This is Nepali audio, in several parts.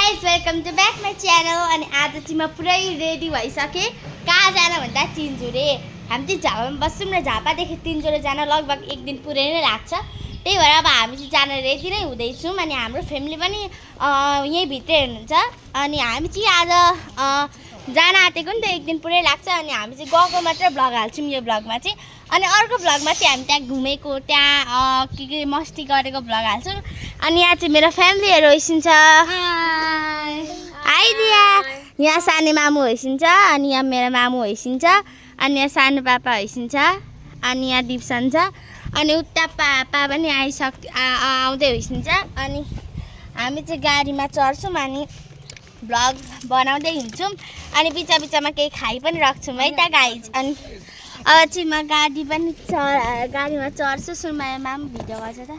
Guys welcome to back my channel. अनि आज चाहिँ म पुरै रेडी भइसकेँ। कहाँ जान भन्दा तिनजुरे। हामी चाहिँ झापामा बस्छौँ र झापादेखि तिनजुरे जान लगभग एक दिन पुरै नै लाग्छ। त्यही भएर अब हामी चाहिँ जान रेडी नै हुँदैछौँ। अनि हाम्रो फ्यामिली पनि यहीँ भित्रै हुनुहुन्छ। अनि हामी चाहिँ आज जान आँटेको नि त एक दिन पुरै लाग्छ। अनि हामी चाहिँ गएको मात्र भ्लग हाल्छौँ यो भ्लगमा चाहिँ। अनि अर्को भ्लगमा चाहिँ हामी त्यहाँ घुमेको त्यहाँ के मस्ती गरेको भ्लग हाल्छौँ। अनि यहाँ चाहिँ मेरो फ्यामिलीहरू होइसिन्छ। आइदिया यहाँ सानो मामु होइसिन्छ। अनि यहाँ मेरो मामु होइसिन्छ। अनि यहाँ सानो पापा होइसिन्छ। अनि यहाँ दिप्सन छ। अनि उता पापा पनि आउँदै होइसिन्छ। अनि हामी चाहिँ गाडीमा चढ्छौँ अनि भ्लग बनाउँदै हिँड्छौँ। अनि बिचा बिचामा केही खाइ पनि राख्छौँ है त गाइज। अनि अब चाहिँ म गाडीमा चढ्छु। सुनमायामा पनि भिडियो गर्छ त।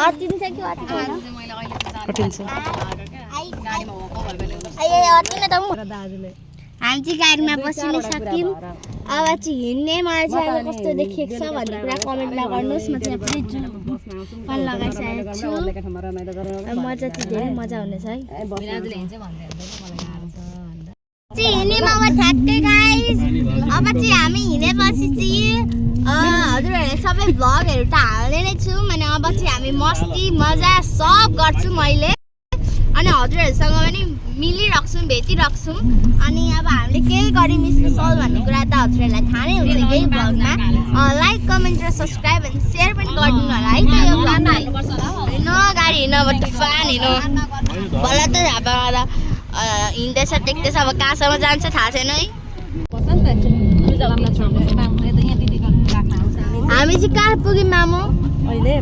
अटिन्छ कि हामी चाहिँ गाडीमा बसिनै सक्यौँ। अब चाहिँ हिँड्ने मलाई चाहिँ अब कस्तो देखिएको छ भन्ने कुरा कमेन्टमा गर्नुहोस्। म चाहिँ पुरै जुन पनि लगाइसकेको छु। मजा चाहिँ धेरै मजा हुनेछ है। हिँड्नेमा अब ठ्याक्कै गाइस। अब चाहिँ हामी हिँडेपछि चाहिँ हजुरहरूले सबै भ्लगहरू त हाल्ने नै छु। अनि अब चाहिँ हामी मस्ती मजा सब गर्छु मैले। अनि हजुरहरूसँग पनि मिलिराख्छौँ भेटिराख्छौँ। अनि अब हामीले केही गरी मिसमिसल भन्ने कुरा त हजुरहरूलाई थाहा नै हुन्छ यही भ्लगमा। लाइक कमेन्ट र सब्सक्राइब अनि सेयर पनि गरिदिनु होला है त यो भ्लगमा। हिँड्नु गाडी हिँड्नु अब तुफान हिँड्नु बल्ल त झापामा हिँड्दैछ टेक्दैछ। अब कहाँसम्म जान्छ थाहा छैन है। हामी चाहिँ कहाँ पुग्यौँ मामु? अहिले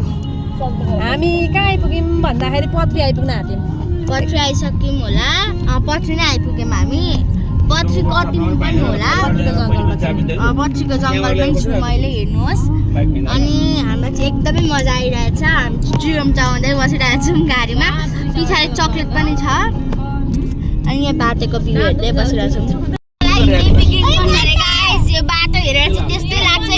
हामी कहाँ आइपुग्यौँ भन्दाखेरि पत्री आइपुग्न आँट्यौँ। पत्री आइसक्यौँ होला। पत्री नै आइपुग्यौँ हामी। पत्री कटिङ पनि होला। पत्रीको जङ्गल पनि छु मैले हेर्नुहोस्। अनि हामीलाई चाहिँ एकदमै मजा आइरहेछ। हामी चिरम चलाउँदै बसिरहेको छौँ गाडीमा। पछाडि चक्लेट पनि छ। अनि यहाँ बाटोको भ्यू हेर्दै बसिरहेको छौँ। यो बाटो हेरेर चाहिँ त्यस्तै लाग्छ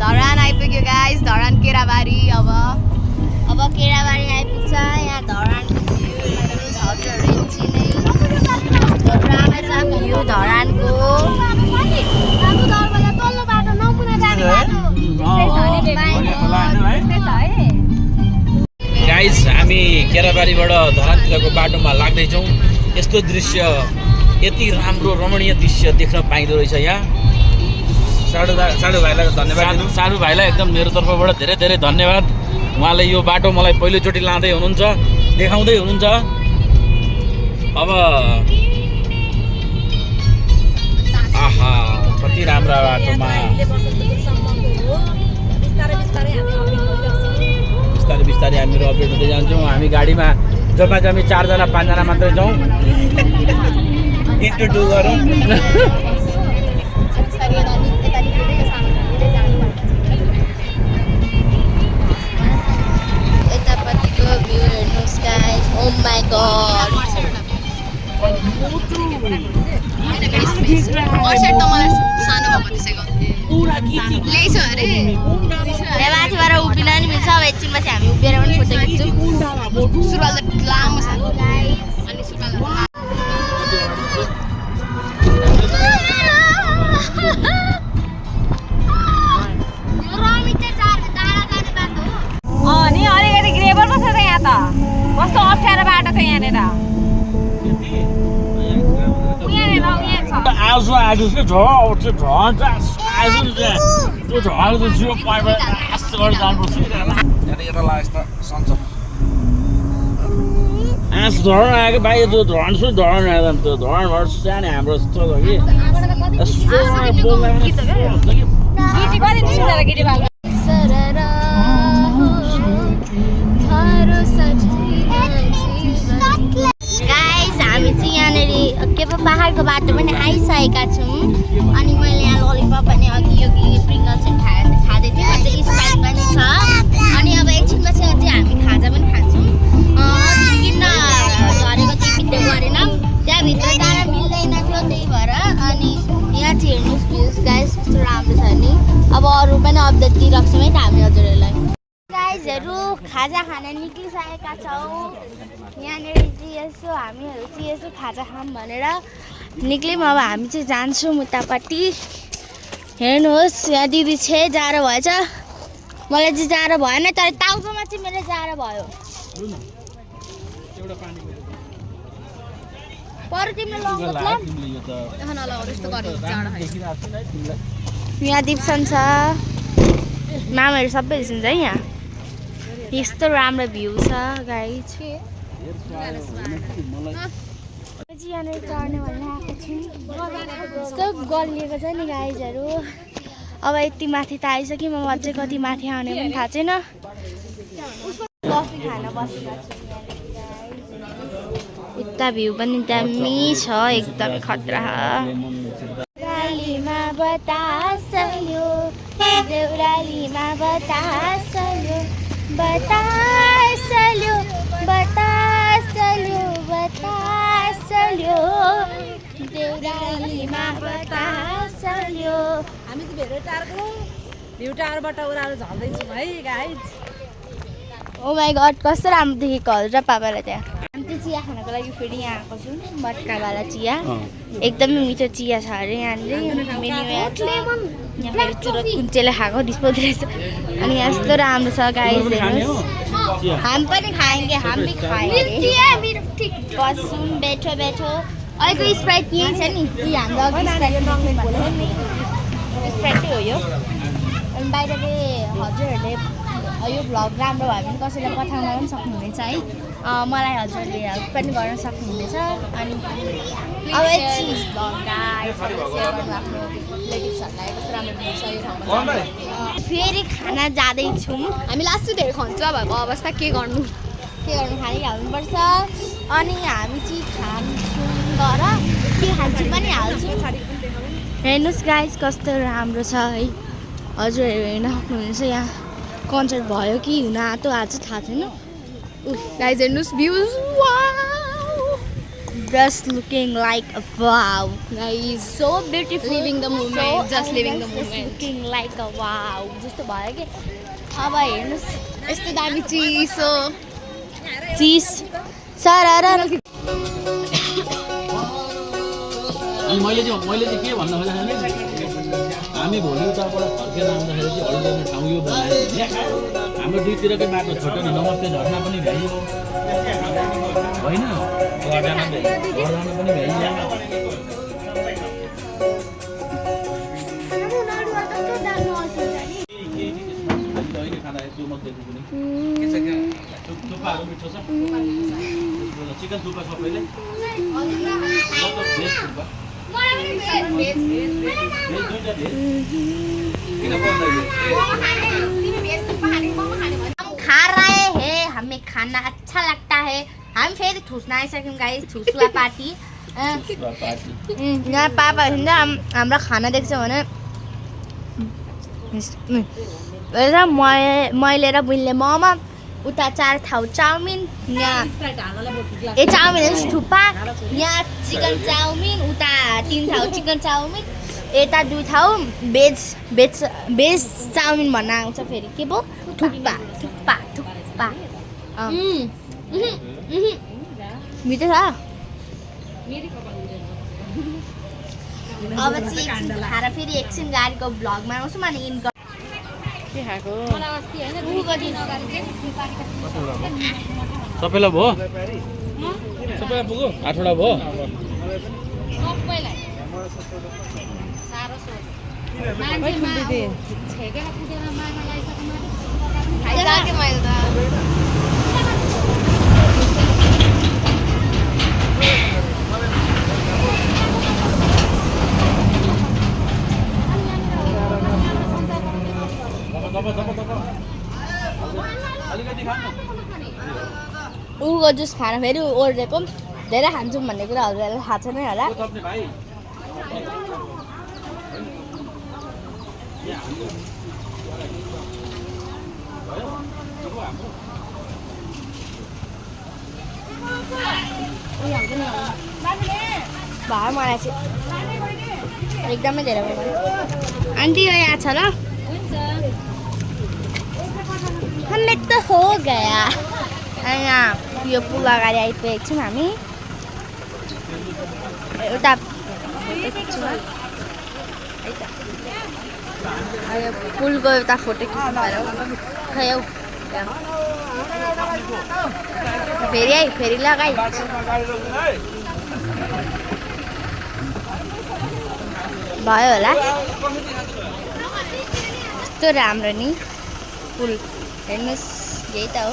धरान आइपुग्यो गाइस। धरान केराबारी। अब केराबारी आइपुग्छ। यहाँ धरानको हजुरहरू चिने राम्रो छ भ्यू धरानको। गाइस हामी केराबारीबाट धरानतिरको बाटोमा लाग्दैछौँ। यस्तो दृश्य यति राम्रो रमणीय दृश्य देख्न पाइँदो रहेछ यहाँ। साडु भाइलाई धन्यवाद। साडु भाइलाई एकदम मेरो तर्फबाट धेरै धेरै धन्यवाद। उहाँले यो बाटो मलाई पहिलोचोटि लाँदै हुनुहुन्छ, देखाउँदै हुनुहुन्छ। अब आहा कति राम्रो बाटोमा बिस्तारै बिस्तारै हामीहरू अपडेट हुँदै जान्छौँ। हामी गाडीमा जम्मा जम्मी 4 जना 5 जना मात्रै छौँ। इन्टु 2 गरौँ यतापट्टिको भ्यू हेर्नुहोस् गाइस ओ माई गॉड माथिबाट उभिन नि मिल्छ अब एकछिनपछि हामी उभिएर पनि फोटो खिच्छौँ सुरुवाल त लामो छ अनि सुरुवाल नि अलिकति ग्रेभल पो छ त यहाँ त कस्तो अप्ठ्यारो बाटो छ यहाँनिर आज चाहिँ झ आउँछ झ आज नि त्यहाँ त्यो झर त 0 पोइन्टमा आस्ते गरेर जानुपर्छ यता लाग्छ त सन्च आस झर आएको बाहिर त्यो धन छु धन आएन त्यो धनबाट सानो हाम्रो जस्तो छ कि गिटी कति सुनेर गिटी बाल गाइस हामी चाहिँ यहाँनिर के पो पाहाडको बाटो पनि आइसकेका छौँ अनि मैले यहाँ ललिपप पनि अघि यो प्रिङ्गल्सहरू खाँदै थिएँ अझै स्प्राइट पनि छ अनि अब एकछिनपछि चाहिँ हामी खाजा पनि खान्छौँ किन्न झरेको त्यो पिन्डे गरेनौँ त्यहाँभित्र डाँडा मिल्दैन थियो त्यही भएर अनि यहाँ चाहिँ हेर्नुहोस् भ्युज गाइस कस्तो राम्रो छ नि अब अरू पनि अपडेट दिइरहेको छौँ है त हामी हजुरहरूलाई गाइजहरू खाजा खान निक्लिसकेका छौँ यहाँनिर चाहिँ यसो हामीहरू चाहिँ यसो खाजा खाऊँ भनेर निक्ल्यौँ अब हामी चाहिँ जान्छौँ उतापट्टि हेर्नुहोस् यहाँ दिदी चाहिँ जाडो भएछ मलाई चाहिँ जाडो भएन तर टाउकोमा चाहिँ मेरो जाडो भयो पर तिमीले यहाँ दिप्सन छ मामाहरू सबै सुन्छ है यहाँ यस्तो राम्रो भ्यू छ गाइज यहाँनिर चढ्ने भनेर आएको छु यस्तो गलिएको छ नि गाइजहरू अब यति माथि त आइसक्यो म अझै कति माथि आउने पनि थाहा छैन कफी खान बसेको छु यता भ्यू पनि दामी छ एकदम खतरा देउरालीमा बतास चल्यो देउरालीमा बतास चल्यो बतास चल्यो बतास चल्यो बतास चल्यो देउरालीमा बतास चल्यो हामी चाहिँ भेरो टारको भ्यू टावरबाट उरालो झल्दैछौँ है गाइज ओ माई गड कस्तो राम्रो देखेको हजुर पापालाई त्यहाँ हामी चाहिँ चिया खानको लागि फेरि यहाँ आएको छौँ मटकावाला चिया एकदमै मिठो चिया छ अरे यहाँनिर मेन्यू यहाँ फेरि चुरो कुन्चेले खाएको डिस्पोज रहेछ अनि यस्तो राम्रो छ गाइस हेर्नुहोस् हामी पनि खाएँगे हामी भी खाएँगे बसौँ बैठो बैठो अहिलेको स्प्राइट यहीँ छ नि कि हाम्रो अघि स्प्राइटै हो यो अनि बाहिरले हजुरहरूले यो भ्लग राम्रो भयो भने कसैलाई पठाउन पनि सक्नुहुनेछ है मलाई हजुरले हेल्प पनि गर्न सक्नुहुनेछ अनि अब फेरि खाना जाँदैछौँ हामी लास्ट धेरै खन्छ भएको अवस्था के गर्नु खानुपर्छ अनि हामी चाहिँ खान्छौँ गर के खान्छौँ पनि हाल्छौँ हेर्नुहोस् गाइस कस्तो राम्रो छ है हजुरहरू हेर्न सक्नुहुन्छ यहाँ कन्सर्ट भयो कि हुन आँटो आज थाहा छैन गाइज हेर्नुहोस् भ्यूज just looking like a wow guys so beautiful living the moment just living the just moment looking like a wow जस्तो भयो कि अब हेर्नुहोस् यस्तो दामी चिसो चिज सरर अनि मैले चाहिँ के भन्न खोजेको भने हामी भोलि उताबाट फर्केर आउँदाखेरि चाहिँ अलिअलि ठाउँ यो बनायो भने हाम्रो दुईतिरकै बाटो छोटो न नमस्ते झर्ना पनि भ्याइयो होइन गरजाना पनि भ्याइयो थुक्पाहरू मिठो छ चिकन थुक्पा सबैले खा रहे हैं हमें खाना अच्छा लगता है हम फिर ठूसना आइसक्यौँ गाइस ठुसुवा पार्टी यहाँ पापा हाम्रो खाना देख्छ भने मैले र बुइले मोमो उता 4 थाउ चाउमिन यहाँ चाउमिन थुक्पा यहाँ चिकन चाउमिन उता 3 थाउ चिकन चाउमिन यता 2 थाउ भेज चाउमिन भन्न आउँछ फेरि के पो थुक्पा मिठो छ अब चाहिँ एकछिन खाएर फेरि एकछिन गाडीको भ्लगमा आउँछु अनि के खाएको सबैलाई भयो सबैलाई पुग्यो 8वटा भयो उको जुस खान फेरि ओर्डेको धेरै खान्छौँ भन्ने कुरा हजुरहरूलाई थाहा छैन होला भयो मलाई चाहिँ एकदमै धेरै भयो आन्टी यहाँ छ ल हमें तो हो गया यहाँ यो पुल अगाडि आइपुगेको छौँ हामी एउटा पुलको एउटा फोटो खिच्नु पऱ्यो खै फेरि लगाइ भयो होला यस्तो राम्रो नि पुल हेर्नुहोस् यही त हो